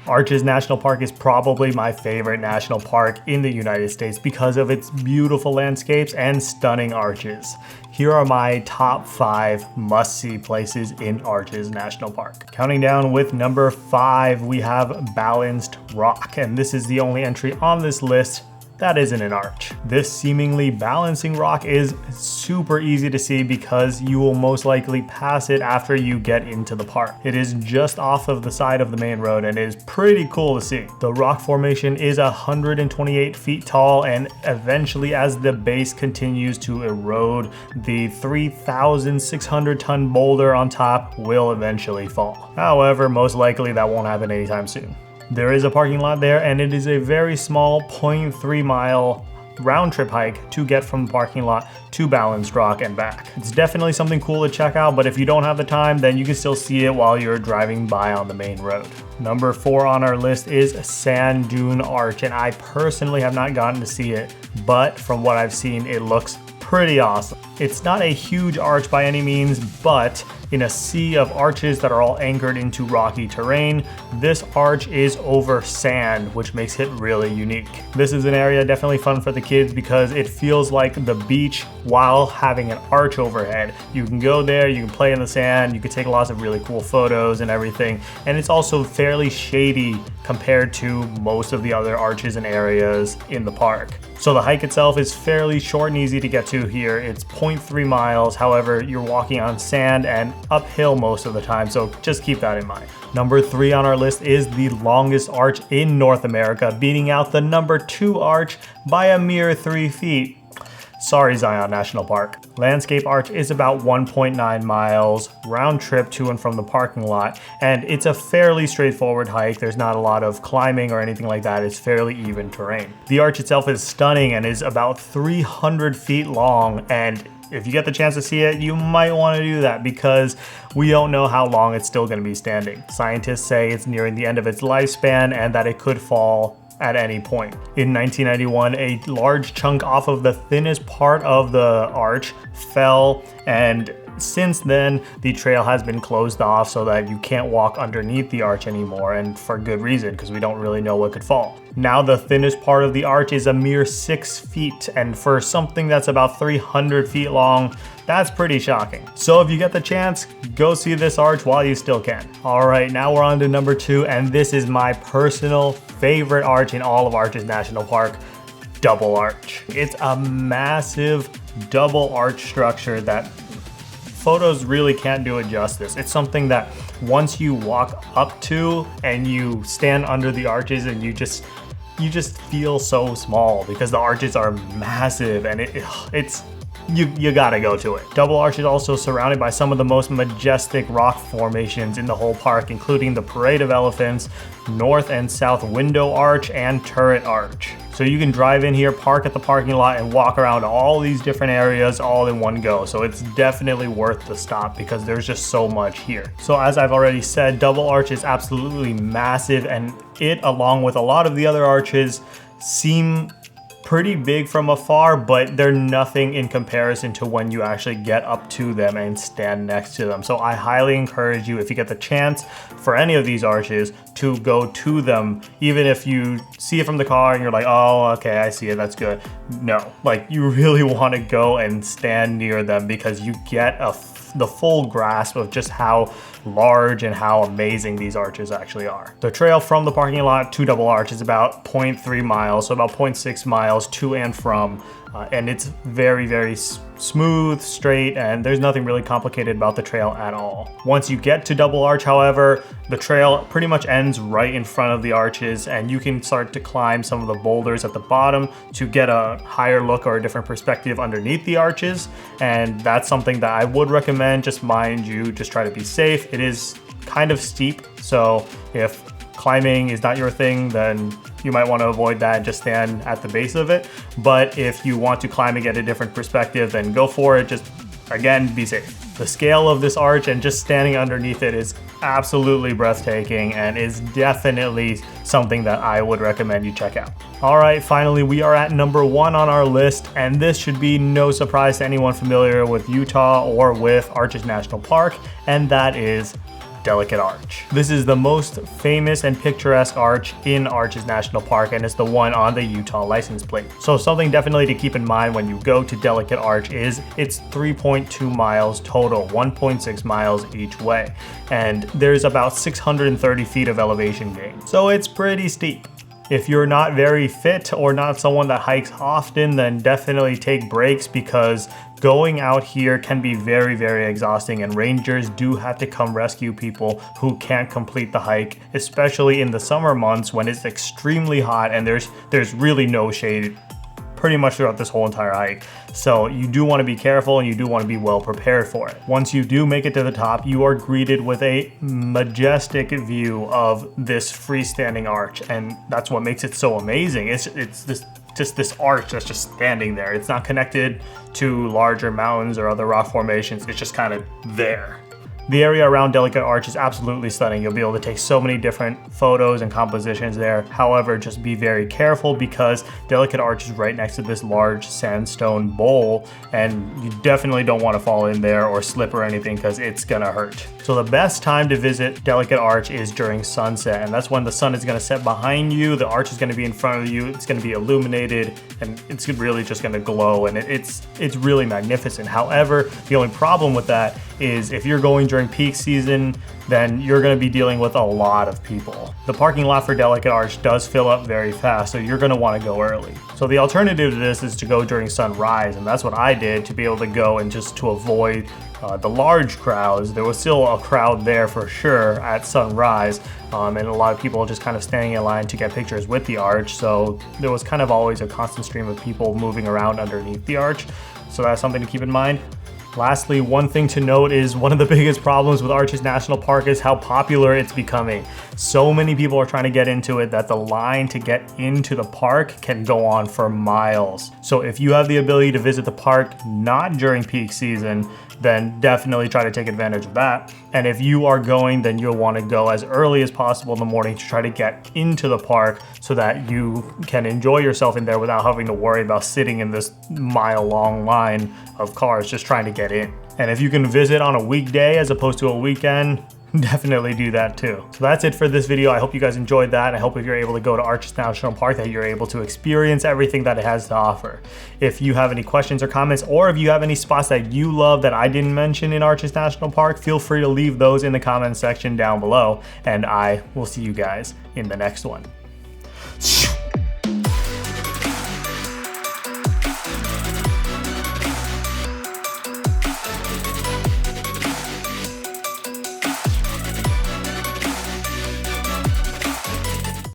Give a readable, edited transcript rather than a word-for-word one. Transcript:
Arches National Park is probably my favorite national park in the United States because of its beautiful landscapes and stunning arches. Here are my top 5 must-see places in Arches National Park. Counting down with number 5, we have Balanced Rock, and this is the only entry on this list that isn't an arch. This seemingly balancing rock is super easy to see because you will most likely pass it after you get into the park. It is just off of the side of the main road and is pretty cool to see. The rock formation is 128 feet tall, and eventually as the base continues to erode, the 3,600 ton boulder on top will eventually fall. However, most likely that won't happen anytime soon. There is a parking lot there, and it is a very small 0.3 mile round trip hike to get from the parking lot to Balanced Rock and back. It's definitely something cool to check out, but if you don't have the time, then you can still see it while you're driving by on the main road. Number 4 on our list is Sand Dune Arch, and I personally have not gotten to see it, but from what I've seen, it looks pretty awesome. It's not a huge arch by any means, but in a sea of arches that are all anchored into rocky terrain, this arch is over sand, which makes it really unique. This is an area definitely fun for the kids because it feels like the beach while having an arch overhead. You can go there, you can play in the sand, you can take lots of really cool photos and everything, and it's also fairly shady compared to most of the other arches and areas in the park. So the hike itself is fairly short and easy to get to here. It's 0.3 miles, however, you're walking on sand and uphill most of the time, so just keep that in mind. Number 3 on our list is the longest arch in North America, beating out the number 2 arch by a mere 3 feet. Sorry, Zion National Park. Landscape Arch is about 1.9 miles round trip to and from the parking lot, and it's a fairly straightforward hike. There's not a lot of climbing or anything like that. It's fairly even terrain. The arch itself is stunning and is about 300 feet long, and if you get the chance to see it, you might want to do that because we don't know how long it's still going to be standing. Scientists say it's nearing the end of its lifespan and that it could fall at any point. In 1991, a large chunk off of the thinnest part of the arch fell, and since then, the trail has been closed off so that you can't walk underneath the arch anymore, and for good reason, because we don't really know what could fall. Now the thinnest part of the arch is a mere 6 feet, and for something that's about 300 feet long, that's pretty shocking. So if you get the chance, go see this arch while you still can. All right, now we're on to number 2, and this is my personal favorite arch in all of Arches National Park, Double Arch. It's a massive double arch structure that photos really can't do it justice. It's something that once you walk up to and you stand under the arches and you just feel so small because the arches are massive, and you gotta go to it. Double Arch is also surrounded by some of the most majestic rock formations in the whole park, including the Parade of Elephants, North and South Window Arch, and Turret Arch. So you can drive in here, park at the parking lot, and walk around all these different areas all in one go. So it's definitely worth the stop because there's just so much here. So as I've already said, Double Arch is absolutely massive, and it, along with a lot of the other arches, seem pretty big from afar, but they're nothing in comparison to when you actually get up to them and stand next to them. So I highly encourage you, if you get the chance for any of these arches, to go to them, even if you see it from the car and you're like, oh, okay, I see it, that's good. No, like, you really want to go and stand near them because you get the full grasp of just how large and how amazing these arches actually are. The trail from the parking lot to Double Arch is about 0.3 miles, so about 0.6 miles to and from, and it's very, very smooth, straight, and there's nothing really complicated about the trail at all. Once you get to Double Arch, however, the trail pretty much ends right in front of the arches, and you can start to climb some of the boulders at the bottom to get a higher look or a different perspective underneath the arches, and that's something that I would recommend. Just mind you, just try to be safe. It is kind of steep, so if climbing is not your thing, then you might want to avoid that and just stand at the base of it. But if you want to climb and get a different perspective, then go for it. Just, again, be safe. The scale of this arch and just standing underneath it is absolutely breathtaking and is definitely something that I would recommend you check out. All right, finally, we are at number 1 on our list, and this should be no surprise to anyone familiar with Utah or with Arches National Park, and that is Delicate Arch. This is the most famous and picturesque arch in Arches National Park, and it's the one on the Utah license plate. So something definitely to keep in mind when you go to Delicate Arch is it's 3.2 miles total, 1.6 miles each way, and there's about 630 feet of elevation gain. So it's pretty steep. If you're not very fit or not someone that hikes often, then definitely take breaks, because going out here can be very, very exhausting, and rangers do have to come rescue people who can't complete the hike, especially in the summer months when it's extremely hot and there's really no shade pretty much throughout this whole entire hike. So you do want to be careful and you do want to be well prepared for it. Once you do make it to the top, you are greeted with a majestic view of this freestanding arch, and that's what makes it so amazing. It's this arch that's just standing there. It's not connected to larger mountains or other rock formations. It's just kind of there. The area around Delicate Arch is absolutely stunning. You'll be able to take so many different photos and compositions there. However, just be very careful, because Delicate Arch is right next to this large sandstone bowl, and you definitely don't want to fall in there or slip or anything, because it's gonna hurt. So the best time to visit Delicate Arch is during sunset, and that's when the sun is gonna set behind you, the arch is gonna be in front of you, it's gonna be illuminated, and it's really just gonna glow, and it's really magnificent. However, the only problem with that is if you're going during peak season, then you're going to be dealing with a lot of people. The parking lot for Delicate Arch does fill up very fast, so you're going to want to go early. So the alternative to this is to go during sunrise, and that's what I did to be able to go and just to avoid the large crowds. There was still a crowd there for sure at sunrise, and a lot of people just kind of standing in line to get pictures with the arch, so there was kind of always a constant stream of people moving around underneath the arch, so that's something to keep in mind. Lastly, one thing to note is one of the biggest problems with Arches National Park is how popular it's becoming. So many people are trying to get into it that the line to get into the park can go on for miles. So if you have the ability to visit the park not during peak season, then definitely try to take advantage of that. And if you are going, then you'll want to go as early as possible in the morning to try to get into the park so that you can enjoy yourself in there without having to worry about sitting in this mile-long line of cars just trying to get in. And if you can visit on a weekday as opposed to a weekend, definitely do that too. So that's it for this video. I hope you guys enjoyed that. I hope if you're able to go to Arches National Park that you're able to experience everything that it has to offer. If you have any questions or comments, or if you have any spots that you love that I didn't mention in Arches National Park, feel free to leave those in the comment section down below, and I will see you guys in the next one.